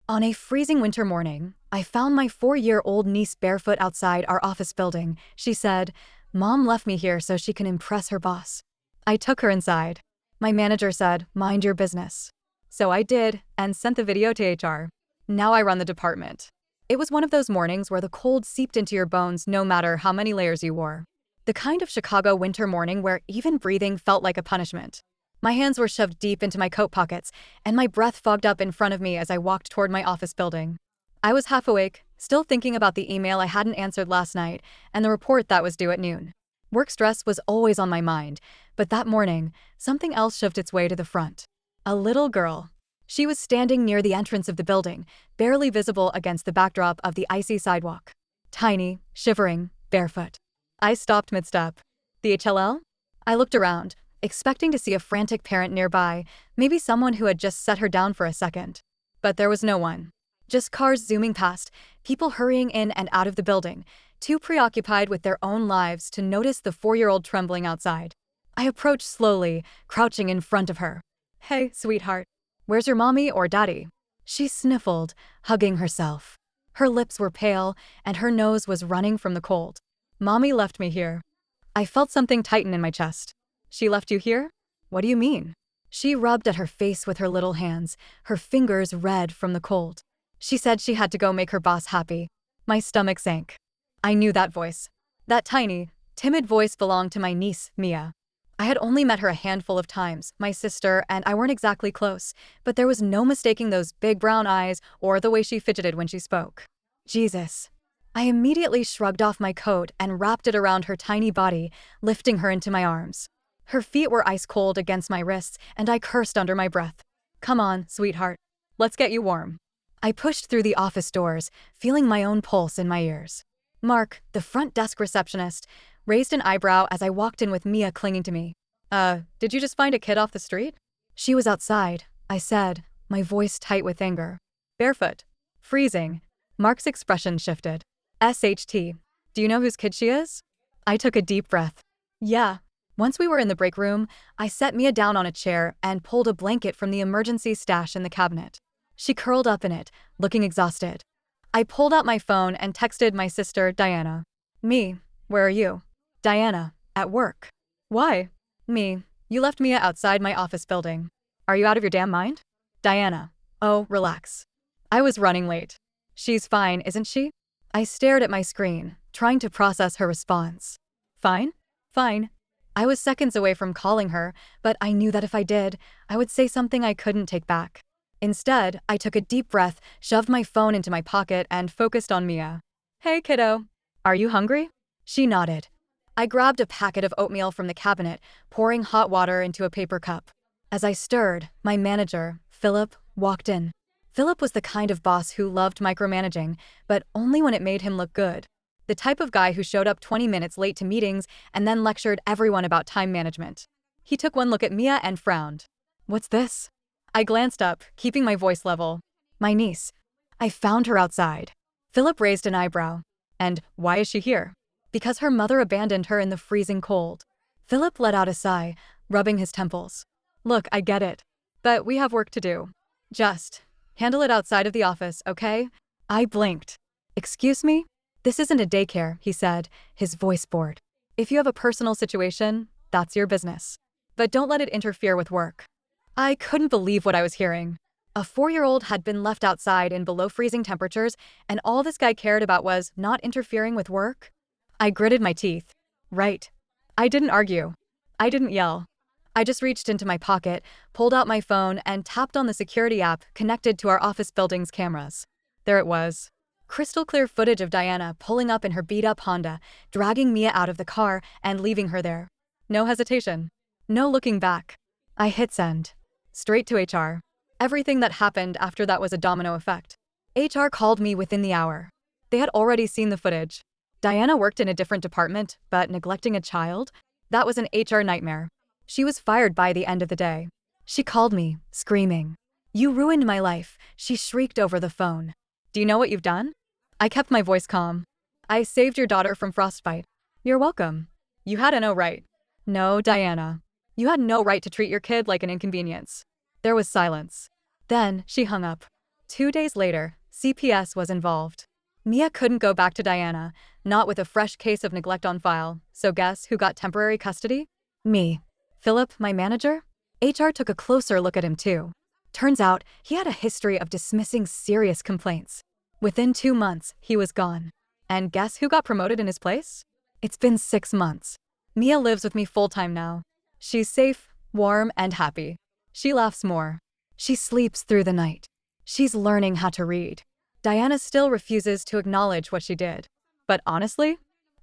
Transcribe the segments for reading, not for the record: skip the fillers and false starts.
On a freezing winter morning, I found my 4-year-old niece barefoot outside our office building. She said, "Mom left me here so she can impress her boss." I took her inside. My manager said, "Mind your business." So I did, and sent the video to HR. Now I run the department. It was one of those mornings where the cold seeped into your bones no matter how many layers you wore. The kind of Chicago winter morning where even breathing felt like a punishment. My hands were shoved deep into my coat pockets, and my breath fogged up in front of me as I walked toward my office building. I was half awake, still thinking about the email I hadn't answered last night and the report that was due at noon. Work stress was always on my mind, but that morning, something else shoved its way to the front. A little girl. She was standing near the entrance of the building, barely visible against the backdrop of the icy sidewalk. Tiny, shivering, barefoot. I stopped mid-step. The HLL? I looked around, expecting to see a frantic parent nearby, maybe someone who had just set her down for a second. But there was no one. Just cars zooming past, people hurrying in and out of the building, too preoccupied with their own lives to notice the 4-year-old trembling outside. I approached slowly, crouching in front of her. "Hey, sweetheart. Where's your mommy or daddy?" She sniffled, hugging herself. Her lips were pale, and her nose was running from the cold. "Mommy left me here." I felt something tighten in my chest. "She left you here? What do you mean?" She rubbed at her face with her little hands, her fingers red from the cold. She said she had to go make her boss happy. My stomach sank. I knew that voice. That tiny, timid voice belonged to my niece, Mia. I had only met her a handful of times. My sister and I weren't exactly close, but there was no mistaking those big brown eyes or the way she fidgeted when she spoke. Jesus. I immediately shrugged off my coat and wrapped it around her tiny body, lifting her into my arms. Her feet were ice cold against my wrists, and I cursed under my breath. "Come on, sweetheart. Let's get you warm." I pushed through the office doors, feeling my own pulse in my ears. Mark, the front desk receptionist, raised an eyebrow as I walked in with Mia clinging to me. Did you just find a kid off the street?" "She was outside," I said, my voice tight with anger. "Barefoot. Freezing." Mark's expression shifted. "SHT. Do you know whose kid she is?" I took a deep breath. "Yeah." Once we were in the break room, I set Mia down on a chair and pulled a blanket from the emergency stash in the cabinet. She curled up in it, looking exhausted. I pulled out my phone and texted my sister, Diana. "Me, where are you?" "Diana, at work." "Why?" "Me, you left Mia outside my office building." "Are you out of your damn mind?" "Diana, oh, relax. I was running late." "She's fine, isn't she?" I stared at my screen, trying to process her response. "Fine? Fine." I was seconds away from calling her, but I knew that if I did, I would say something I couldn't take back. Instead, I took a deep breath, shoved my phone into my pocket, and focused on Mia. "Hey, kiddo. Are you hungry?" She nodded. I grabbed a packet of oatmeal from the cabinet, pouring hot water into a paper cup. As I stirred, my manager, Philip, walked in. Philip was the kind of boss who loved micromanaging, but only when it made him look good. The type of guy who showed up 20 minutes late to meetings and then lectured everyone about time management. He took one look at Mia and frowned. "What's this?" I glanced up, keeping my voice level. "My niece. I found her outside." Philip raised an eyebrow. "And why is she here?" "Because her mother abandoned her in the freezing cold." Philip let out a sigh, rubbing his temples. "Look, I get it. But we have work to do. Just handle it outside of the office, okay?" I blinked. "Excuse me? This isn't a daycare," he said, his voice bored. "If you have a personal situation, that's your business. But don't let it interfere with work." I couldn't believe what I was hearing. A 4-year-old had been left outside in below freezing temperatures, and all this guy cared about was not interfering with work? I gritted my teeth. Right. I didn't argue. I didn't yell. I just reached into my pocket, pulled out my phone, and tapped on the security app connected to our office building's cameras. There it was. Crystal clear footage of Diana pulling up in her beat-up Honda, dragging Mia out of the car and leaving her there. No hesitation. No looking back. I hit send. Straight to HR. Everything that happened after that was a domino effect. HR called me within the hour. They had already seen the footage. Diana worked in a different department, but neglecting a child? That was an HR nightmare. She was fired by the end of the day. She called me, screaming. "You ruined my life," she shrieked over the phone. "Do you know what you've done?" I kept my voice calm. "I saved your daughter from frostbite." "You're welcome. You had no right." "No, Diana. You had no right to treat your kid like an inconvenience." There was silence. Then she hung up. 2 days later, CPS was involved. Mia couldn't go back to Diana, not with a fresh case of neglect on file, so guess who got temporary custody? Me. Philip, my manager? HR took a closer look at him too. Turns out, he had a history of dismissing serious complaints. Within 2 months, he was gone. And guess who got promoted in his place? It's been 6 months. Mia lives with me full-time now. She's safe, warm, and happy. She laughs more. She sleeps through the night. She's learning how to read. Diana still refuses to acknowledge what she did. But honestly,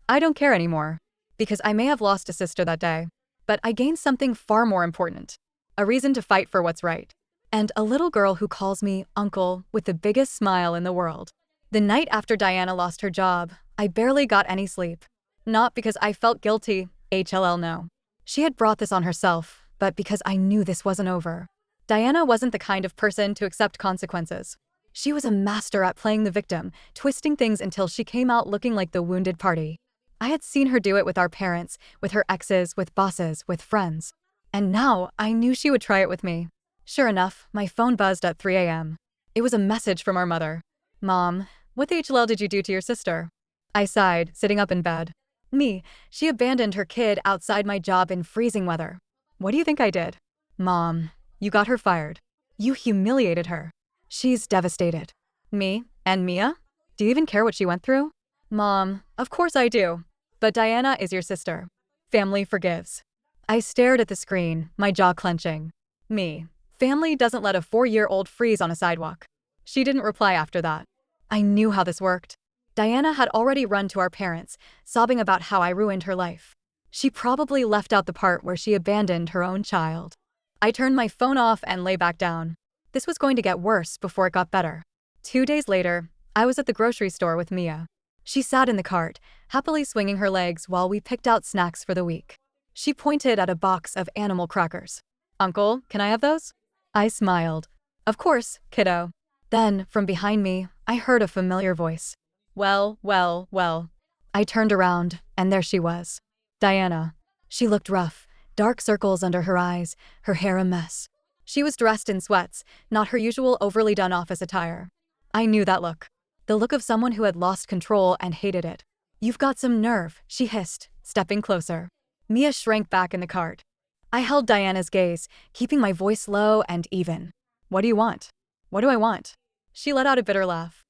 I don't care anymore. Because I may have lost a sister that day, but I gained something far more important. A reason to fight for what's right. And a little girl who calls me uncle with the biggest smile in the world. The night after Diana lost her job, I barely got any sleep. Not because I felt guilty, HLL no. She had brought this on herself, but because I knew this wasn't over. Diana wasn't the kind of person to accept consequences. She was a master at playing the victim, twisting things until she came out looking like the wounded party. I had seen her do it with our parents, with her exes, with bosses, with friends. And now I knew she would try it with me. Sure enough, my phone buzzed at 3 a.m. It was a message from our mother. Mom, what the HLL did you do to your sister? I sighed, sitting up in bed. Me, she abandoned her kid outside my job in freezing weather. What do you think I did? Mom, you got her fired. You humiliated her. She's devastated. Me? And Mia? Do you even care what she went through? Mom, of course I do. But Diana is your sister. Family forgives. I stared at the screen, my jaw clenching. Me. Family doesn't let a 4-year-old freeze on a sidewalk. She didn't reply after that. I knew how this worked. Diana had already run to our parents, sobbing about how I ruined her life. She probably left out the part where she abandoned her own child. I turned my phone off and lay back down. This was going to get worse before it got better. 2 days later, I was at the grocery store with Mia. She sat in the cart, happily swinging her legs while we picked out snacks for the week. She pointed at a box of animal crackers. Uncle, can I have those? I smiled. Of course, kiddo. Then, from behind me, I heard a familiar voice. Well, well, well. I turned around, and there she was. Diana. She looked rough, dark circles under her eyes, her hair a mess. She was dressed in sweats, not her usual overly done office attire. I knew that look. The look of someone who had lost control and hated it. You've got some nerve, she hissed, stepping closer. Mia shrank back in the cart. I held Diana's gaze, keeping my voice low and even. What do you want? What do I want? She let out a bitter laugh.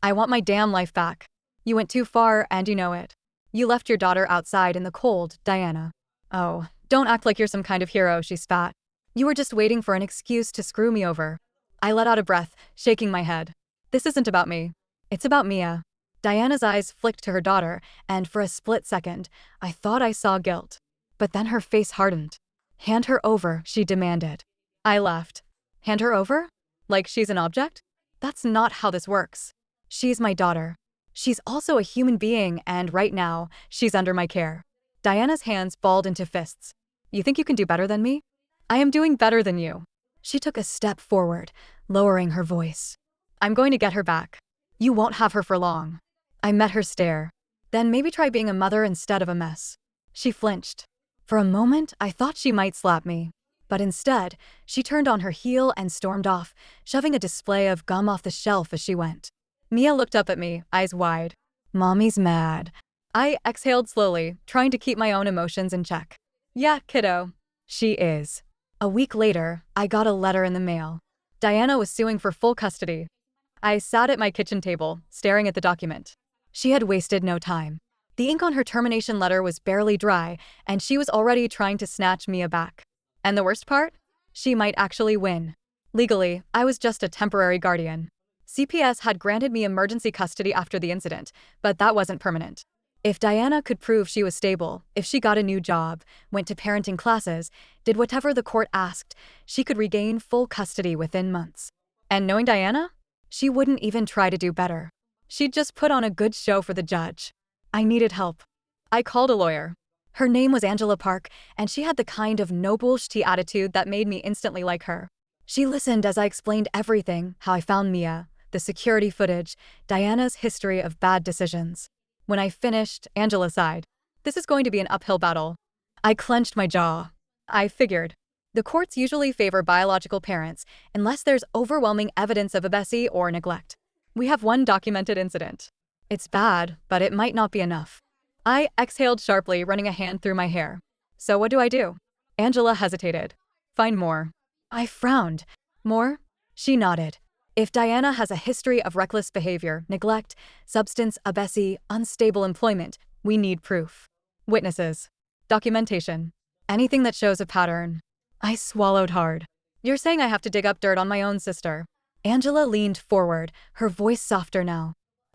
I want my damn life back. You went too far and you know it. You left your daughter outside in the cold, Diana. Oh, don't act like you're some kind of hero, she spat. You were just waiting for an excuse to screw me over. I let out a breath, shaking my head. This isn't about me. It's about Mia. Diana's eyes flicked to her daughter, and for a split second, I thought I saw guilt. But then her face hardened. Hand her over, she demanded. I laughed. Hand her over? Like she's an object? That's not how this works. She's my daughter. She's also a human being, and right now, she's under my care. Diana's hands balled into fists. You think you can do better than me? I am doing better than you. She took a step forward, lowering her voice. I'm going to get her back. You won't have her for long. I met her stare. Then maybe try being a mother instead of a mess. She flinched. For a moment, I thought she might slap me. But instead, she turned on her heel and stormed off, shoving a display of gum off the shelf as she went. Mia looked up at me, eyes wide. Mommy's mad. I exhaled slowly, trying to keep my own emotions in check. Yeah, kiddo. She is. A week later, I got a letter in the mail. Diana was suing for full custody. I sat at my kitchen table, staring at the document. She had wasted no time. The ink on her termination letter was barely dry, and she was already trying to snatch Mia back. And the worst part? She might actually win. Legally, I was just a temporary guardian. CPS had granted me emergency custody after the incident, but that wasn't permanent. If Diana could prove she was stable, if she got a new job, went to parenting classes, did whatever the court asked, she could regain full custody within months. And knowing Diana, she wouldn't even try to do better. She'd just put on a good show for the judge. I needed help. I called a lawyer. Her name was Angela Park, and she had the kind of no bullshit attitude that made me instantly like her. She listened as I explained everything, how I found Mia, the security footage, Diana's history of bad decisions. When I finished, Angela sighed. This is going to be an uphill battle. I clenched my jaw. I figured. The courts usually favor biological parents unless there's overwhelming evidence of abesty or neglect. We have one documented incident. It's bad, but it might not be enough. I exhaled sharply, running a hand through my hair. So what do? Angela hesitated. Find more. I frowned. More? She nodded. If Diana has a history of reckless behavior, neglect, substance abuse, unstable employment, we need proof. Witnesses. Documentation. Anything that shows a pattern. I swallowed hard. You're saying I have to dig up dirt on my own sister. Angela leaned forward, her voice softer now.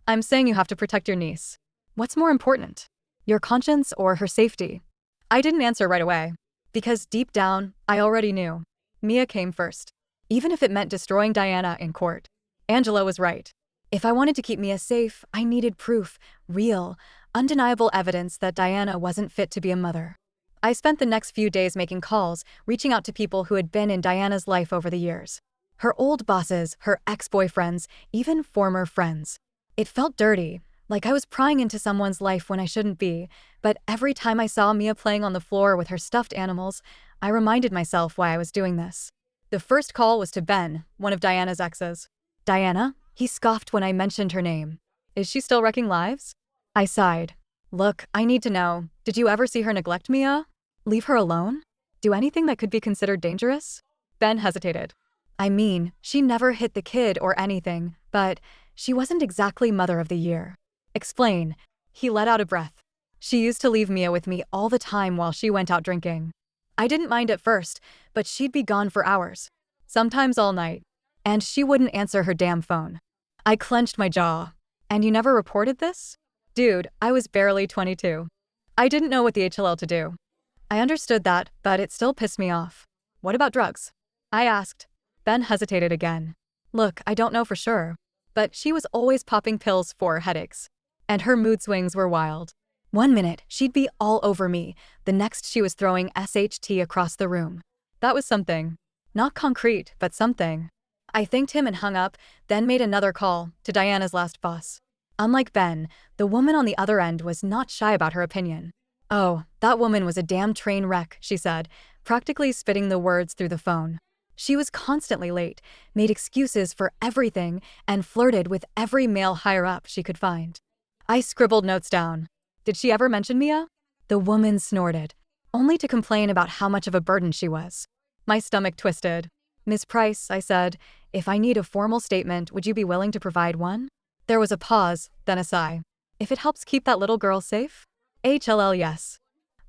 I'm saying you have to protect your niece. What's more important? Your conscience or her safety? I didn't answer right away. Because deep down, I already knew. Mia came first. Even if it meant destroying Diana in court. Angela was right. If I wanted to keep Mia safe, I needed proof, real, undeniable evidence that Diana wasn't fit to be a mother. I spent the next few days making calls, reaching out to people who had been in Diana's life over the years. Her old bosses, her ex-boyfriends, even former friends. It felt dirty, like I was prying into someone's life when I shouldn't be, but every time I saw Mia playing on the floor with her stuffed animals, I reminded myself why I was doing this. The first call was to Ben, one of Diana's exes. Diana? He scoffed when I mentioned her name. Is she still wrecking lives? I sighed. Look, I need to know, did you ever see her neglect Mia? Leave her alone? Do anything that could be considered dangerous? Ben hesitated. I mean, she never hit the kid or anything, but she wasn't exactly Mother of the Year. Explain. He let out a breath. She used to leave Mia with me all the time while she went out drinking. I didn't mind at first, but she'd be gone for hours. Sometimes all night. And she wouldn't answer her damn phone. I clenched my jaw. And you never reported this? Dude, I was barely 22. I didn't know what the HLL to do. I understood that, but it still pissed me off. What about drugs? I asked. Ben hesitated again. Look, I don't know for sure. But she was always popping pills for headaches. And her mood swings were wild. One minute, she'd be all over me. The next, she was throwing SHT across the room. That was something. Not concrete, but something. I thanked him and hung up, then made another call to Diana's last boss. Unlike Ben, the woman on the other end was not shy about her opinion. Oh, that woman was a damn train wreck, she said, practically spitting the words through the phone. She was constantly late, made excuses for everything, and flirted with every male higher-up she could find. I scribbled notes down. Did she ever mention Mia? The woman snorted, only to complain about how much of a burden she was. My stomach twisted. Miss Price, I said, if I need a formal statement, would you be willing to provide one? There was a pause, then a sigh. If it helps keep that little girl safe? HLL, yes.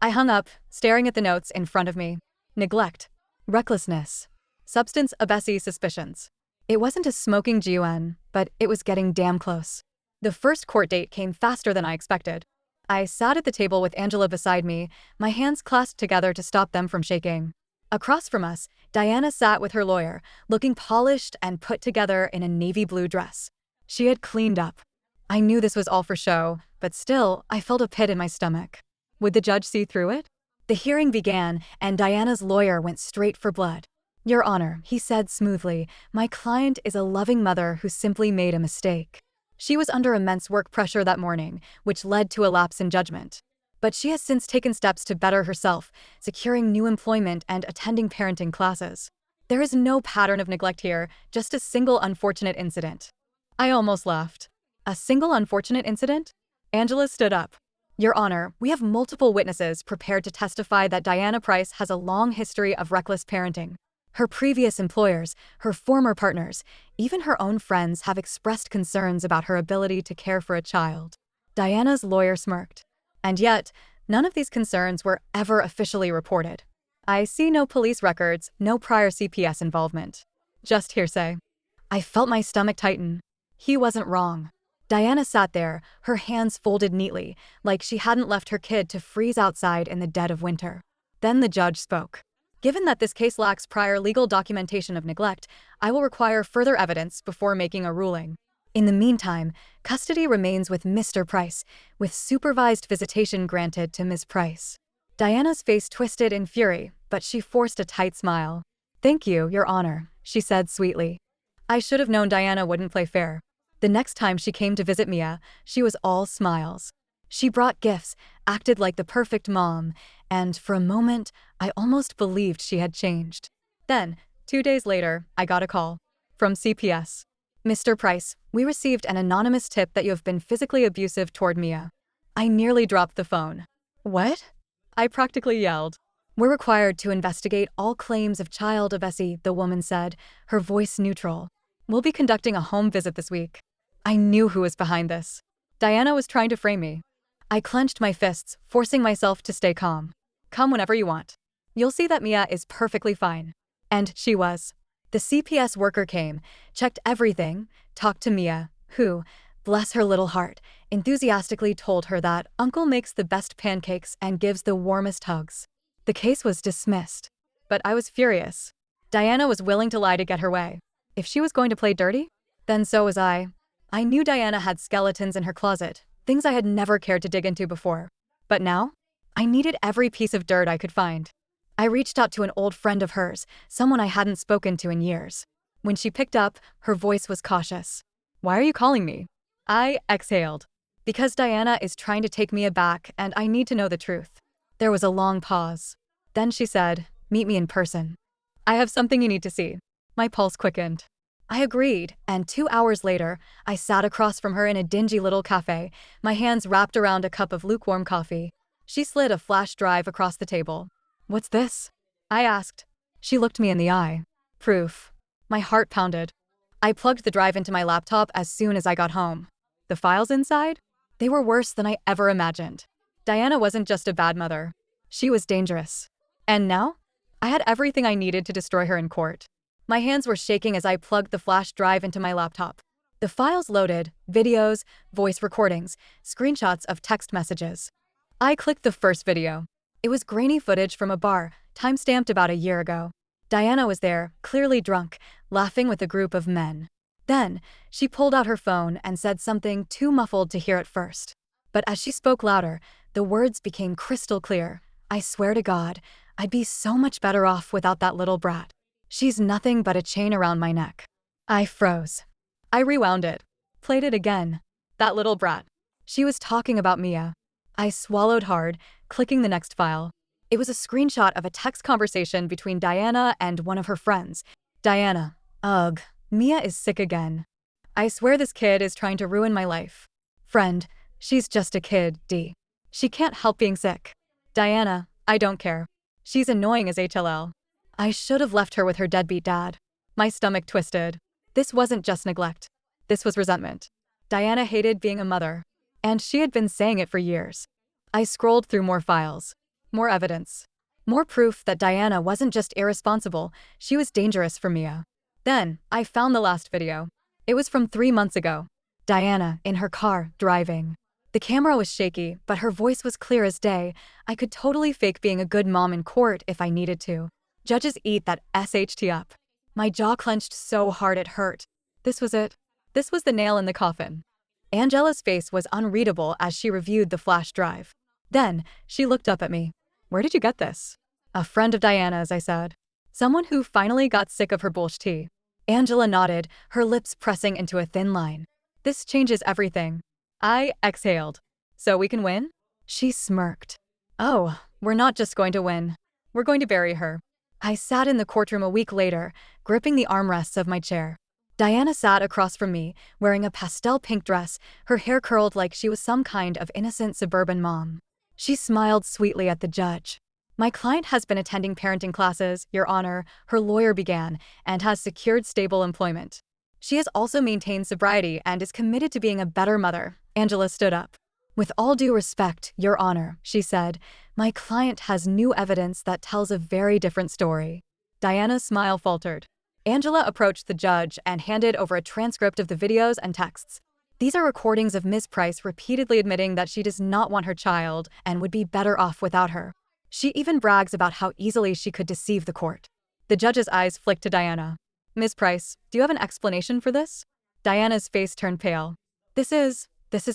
I hung up, staring at the notes in front of me. Neglect. Recklessness. Substance abuse suspicions. It wasn't a smoking GUN, but it was getting damn close. The first court date came faster than I expected. I sat at the table with Angela beside me, my hands clasped together to stop them from shaking. Across from us, Diana sat with her lawyer, looking polished and put together in a navy blue dress. She had cleaned up. I knew this was all for show, but still, I felt a pit in my stomach. Would the judge see through it? The hearing began, and Diana's lawyer went straight for blood. Your Honor, he said smoothly, my client is a loving mother who simply made a mistake. She was under immense work pressure that morning, which led to a lapse in judgment. But she has since taken steps to better herself, securing new employment and attending parenting classes. There is no pattern of neglect here, just a single unfortunate incident. I almost laughed. A single unfortunate incident? Angela stood up. Your Honor, we have multiple witnesses prepared to testify that Diana Price has a long history of reckless parenting. Her previous employers, her former partners, even her own friends have expressed concerns about her ability to care for a child. Diana's lawyer smirked. And yet, none of these concerns were ever officially reported. I see no police records, no prior CPS involvement. Just hearsay. I felt my stomach tighten. He wasn't wrong. Diana sat there, her hands folded neatly, like she hadn't left her kid to freeze outside in the dead of winter. Then the judge spoke. Given that this case lacks prior legal documentation of neglect, I will require further evidence before making a ruling. In the meantime, custody remains with Mr. Price, with supervised visitation granted to Ms. Price. Diana's face twisted in fury, but she forced a tight smile. Thank you, Your Honor, she said sweetly. I should have known Diana wouldn't play fair. The next time she came to visit Mia, she was all smiles. She brought gifts, acted like the perfect mom, and for a moment, I almost believed she had changed. Then, 2 days later, I got a call from CPS. Mr. Price, we received an anonymous tip that you have been physically abusive toward Mia. I nearly dropped the phone. What? I practically yelled. We're required to investigate all claims of child abuse, the woman said, her voice neutral. We'll be conducting a home visit this week. I knew who was behind this. Diana was trying to frame me. I clenched my fists, forcing myself to stay calm. Come whenever you want. You'll see that Mia is perfectly fine. And she was. The CPS worker came, checked everything, talked to Mia, who, bless her little heart, enthusiastically told her that Uncle makes the best pancakes and gives the warmest hugs. The case was dismissed. But I was furious. Diana was willing to lie to get her way. If she was going to play dirty, then so was I. I knew Diana had skeletons in her closet, things I had never cared to dig into before. But now, I needed every piece of dirt I could find. I reached out to an old friend of hers, someone I hadn't spoken to in years. When she picked up, her voice was cautious. Why are you calling me? I exhaled. Because Diana is trying to take Mia back and I need to know the truth. There was a long pause. Then she said, meet me in person. I have something you need to see. My pulse quickened. I agreed, and 2 hours later, I sat across from her in a dingy little cafe, my hands wrapped around a cup of lukewarm coffee. She slid a flash drive across the table. What's this? I asked. She looked me in the eye. Proof. My heart pounded. I plugged the drive into my laptop as soon as I got home. The files inside? They were worse than I ever imagined. Diana wasn't just a bad mother. She was dangerous. And now? I had everything I needed to destroy her in court. My hands were shaking as I plugged the flash drive into my laptop. The files loaded, videos, voice recordings, screenshots of text messages. I clicked the first video. It was grainy footage from a bar, time-stamped about a year ago. Diana was there, clearly drunk, laughing with a group of men. Then, she pulled out her phone and said something too muffled to hear at first. But as she spoke louder, the words became crystal clear. I swear to God, I'd be so much better off without that little brat. She's nothing but a chain around my neck. I froze. I rewound it. Played it again. That little brat. She was talking about Mia. I swallowed hard, clicking the next file. It was a screenshot of a text conversation between Diana and one of her friends. Diana. Ugh. Mia is sick again. I swear this kid is trying to ruin my life. Friend. She's just a kid, D. She can't help being sick. Diana. I don't care. She's annoying as HLL. I should have left her with her deadbeat dad. My stomach twisted. This wasn't just neglect. This was resentment. Diana hated being a mother. And she had been saying it for years. I scrolled through more files. More evidence. More proof that Diana wasn't just irresponsible, she was dangerous for Mia. Then, I found the last video. It was from 3 months ago. Diana, in her car, driving. The camera was shaky, but her voice was clear as day. I could totally fake being a good mom in court if I needed to. Judges eat that SHT up. My jaw clenched so hard it hurt. This was it. This was the nail in the coffin. Angela's face was unreadable as she reviewed the flash drive. Then, she looked up at me. Where did you get this? A friend of Diana's, I said. Someone who finally got sick of her bullshit. Angela nodded, her lips pressing into a thin line. This changes everything. I exhaled. So we can win? She smirked. Oh, we're not just going to win. We're going to bury her. I sat in the courtroom a week later, gripping the armrests of my chair. Diana sat across from me, wearing a pastel pink dress, her hair curled like she was some kind of innocent suburban mom. She smiled sweetly at the judge. My client has been attending parenting classes, Your Honor, her lawyer began, and has secured stable employment. She has also maintained sobriety and is committed to being a better mother. Angela stood up. With all due respect, Your Honor, she said, my client has new evidence that tells a very different story. Diana's smile faltered. Angela approached the judge and handed over a transcript of the videos and texts. These are recordings of Ms. Price repeatedly admitting that she does not want her child and would be better off without her. She even brags about how easily she could deceive the court. The judge's eyes flicked to Diana. Ms. Price, do you have an explanation for this? Diana's face turned pale. This is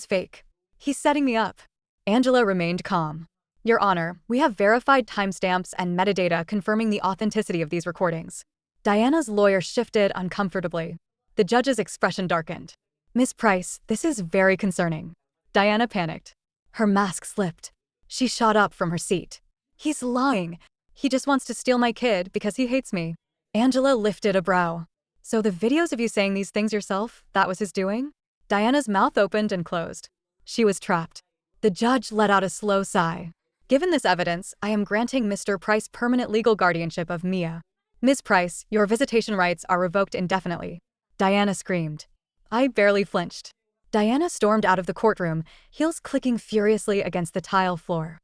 fake. He's setting me up. Angela remained calm. Your Honor, we have verified timestamps and metadata confirming the authenticity of these recordings. Diana's lawyer shifted uncomfortably. The judge's expression darkened. Ms. Price, this is very concerning. Diana panicked. Her mask slipped. She shot up from her seat. He's lying. He just wants to steal my kid because he hates me. Angela lifted a brow. So the videos of you saying these things yourself, that was his doing? Diana's mouth opened and closed. She was trapped. The judge let out a slow sigh. Given this evidence, I am granting Mr. Price permanent legal guardianship of Mia. Ms. Price, your visitation rights are revoked indefinitely. Diana screamed. I barely flinched. Diana stormed out of the courtroom, heels clicking furiously against the tile floor.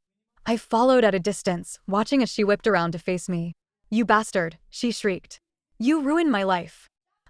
I followed at a distance, watching as she whipped around to face me. You bastard, she shrieked. You ruined my life.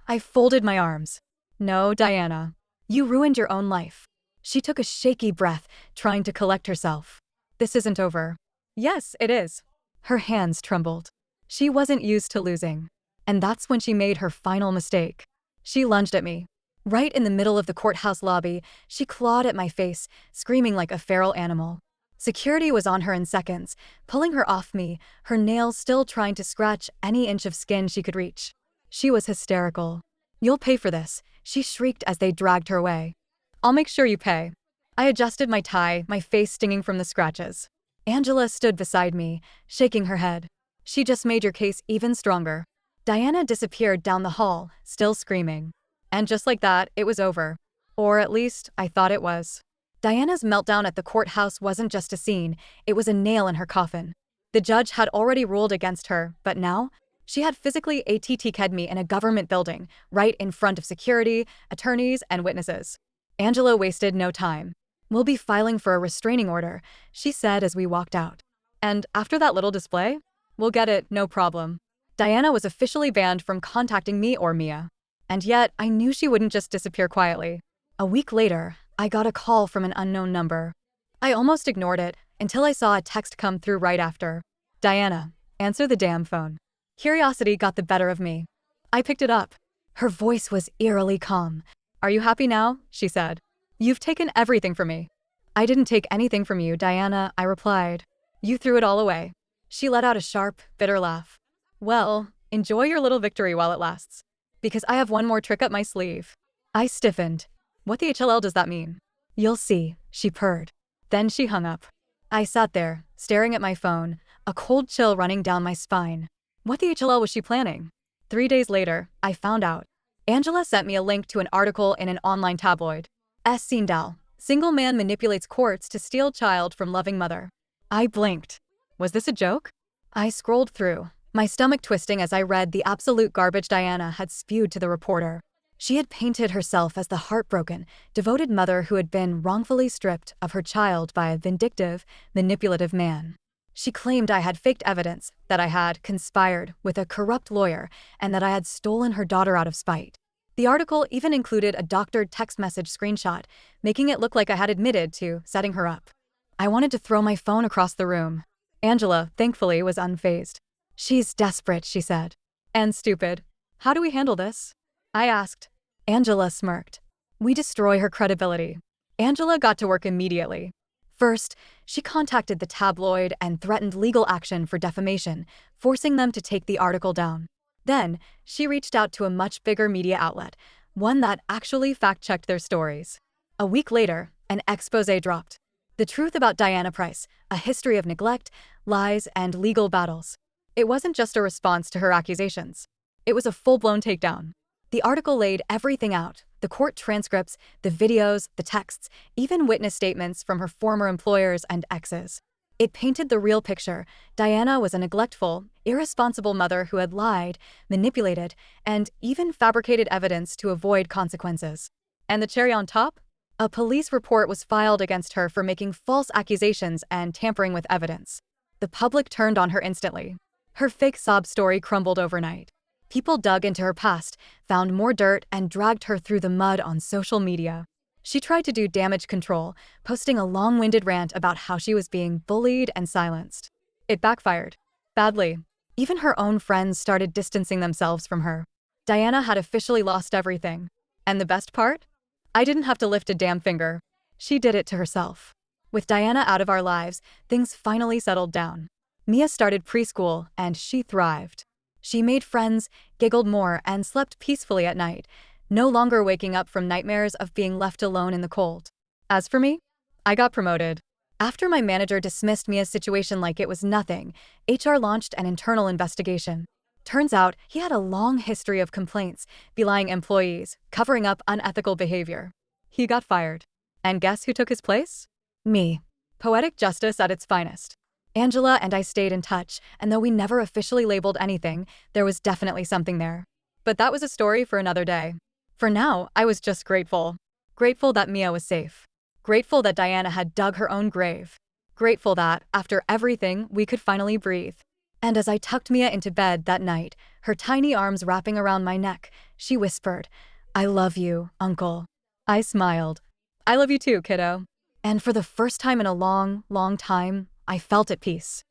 I folded my arms. No, Diana. You ruined your own life. She took a shaky breath, trying to collect herself. This isn't over. Yes, it is. Her hands trembled. She wasn't used to losing. And that's when she made her final mistake. She lunged at me. Right in the middle of the courthouse lobby, she clawed at my face, screaming like a feral animal. Security was on her in seconds, pulling her off me, her nails still trying to scratch any inch of skin she could reach. She was hysterical. You'll pay for this, she shrieked as they dragged her away. I'll make sure you pay. I adjusted my tie, my face stinging from the scratches. Angela stood beside me, shaking her head. She just made your case even stronger. Diana disappeared down the hall, still screaming. And just like that, it was over. Or at least, I thought it was. Diana's meltdown at the courthouse wasn't just a scene, it was a nail in her coffin. The judge had already ruled against her, but now, she had physically ATT'd me in a government building, right in front of security, attorneys, and witnesses. Angela wasted no time. We'll be filing for a restraining order, she said as we walked out. And after that little display, we'll get it, no problem. Diana was officially banned from contacting me or Mia. And yet, I knew she wouldn't just disappear quietly. A week later, I got a call from an unknown number. I almost ignored it until I saw a text come through right after. Diana, answer the damn phone. Curiosity got the better of me. I picked it up. Her voice was eerily calm. Are you happy now? She said. You've taken everything from me. I didn't take anything from you, Diana, I replied. You threw it all away. She let out a sharp, bitter laugh. Well, enjoy your little victory while it lasts. Because I have one more trick up my sleeve. I stiffened. What the HLL does that mean? You'll see, she purred. Then she hung up. I sat there, staring at my phone, a cold chill running down my spine. What the HLL was she planning? 3 days later, I found out. Angela sent me a link to an article in an online tabloid. S. Sindal, single man manipulates courts to steal child from loving mother. I blinked. Was this a joke? I scrolled through, my stomach twisting as I read the absolute garbage Diana had spewed to the reporter. She had painted herself as the heartbroken, devoted mother who had been wrongfully stripped of her child by a vindictive, manipulative man. She claimed I had faked evidence, that I had conspired with a corrupt lawyer, and that I had stolen her daughter out of spite. The article even included a doctored text message screenshot, making it look like I had admitted to setting her up. I wanted to throw my phone across the room. Angela, thankfully, was unfazed. She's desperate, she said. And stupid. How do we handle this? I asked. Angela smirked. We destroy her credibility. Angela got to work immediately. First, she contacted the tabloid and threatened legal action for defamation, forcing them to take the article down. Then, she reached out to a much bigger media outlet, one that actually fact-checked their stories. A week later, an exposé dropped. The truth about Diana Price, a history of neglect, lies, and legal battles. It wasn't just a response to her accusations. It was a full-blown takedown. The article laid everything out, the court transcripts, the videos, the texts, even witness statements from her former employers and exes. It painted the real picture. Diana was a neglectful, irresponsible mother who had lied, manipulated, and even fabricated evidence to avoid consequences. And the cherry on top? A police report was filed against her for making false accusations and tampering with evidence. The public turned on her instantly. Her fake sob story crumbled overnight. People dug into her past, found more dirt, and dragged her through the mud on social media. She tried to do damage control, posting a long-winded rant about how she was being bullied and silenced. It backfired. Badly. Even her own friends started distancing themselves from her. Diana had officially lost everything. And the best part? I didn't have to lift a damn finger. She did it to herself. With Diana out of our lives, things finally settled down. Mia started preschool, and she thrived. She made friends, giggled more, and slept peacefully at night, no longer waking up from nightmares of being left alone in the cold. As for me, I got promoted. After my manager dismissed Mia's situation like it was nothing, HR launched an internal investigation. Turns out he had a long history of complaints, belying employees, covering up unethical behavior. He got fired. And guess who took his place? Me. Poetic justice at its finest. Angela and I stayed in touch, and though we never officially labeled anything, there was definitely something there. But that was a story for another day. For now, I was just grateful. Grateful that Mia was safe. Grateful that Diana had dug her own grave. Grateful that, after everything, we could finally breathe. And as I tucked Mia into bed that night, her tiny arms wrapping around my neck, she whispered, "I love you, Uncle." I smiled. "I love you too, kiddo." And for the first time in a long, long time, I felt at peace.